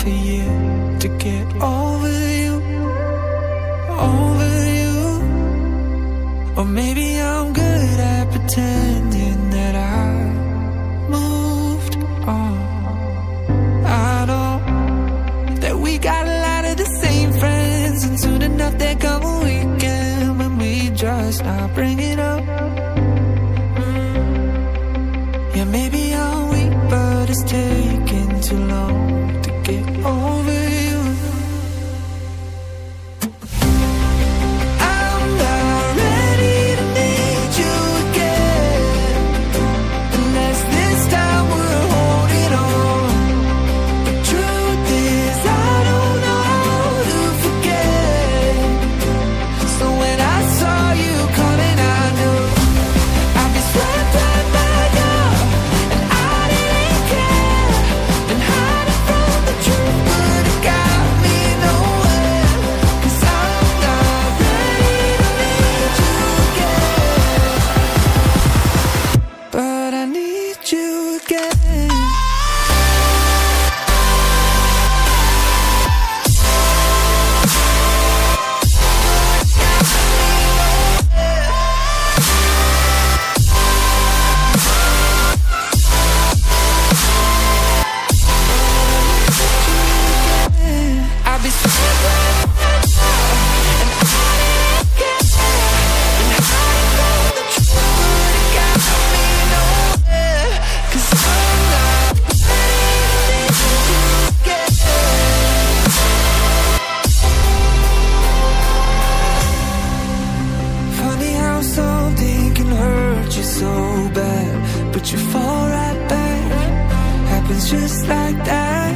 half a year to get over you, over you. Or maybe I'm good at pretending that I moved on. I know that we got a lot of the same friends, and soon enough there come a weekend when we just stop bringing up. Yeah, maybe I'm weak, but it's taking too long to get over you. I'm not ready to need you again, unless this time we're holding on. The truth is I don't know how to forget. So when I saw you coming, I knew I'd be swept right by you, and I didn't care. And hiding from the truth would have got me nowhere. 'Cause I'm not ready to need you again, but I need you again. I'll be swept right by you, and I didn't care. And hiding from the truth would have got me nowhere. 'Cause I'm not ready to need you again. Funny how something can hurt you so bad, but you fall right back. Happens just like that.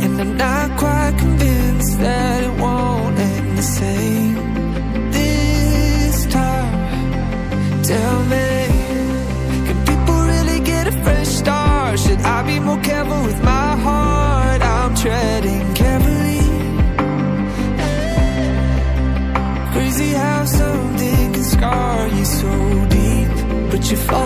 And I'm not quite convinced that it won't end the same this time. Tell me, can people really get a fresh start? Should I be more careful with my heart? I'm treading carefully. Crazy how something can scar you so deep, but you fall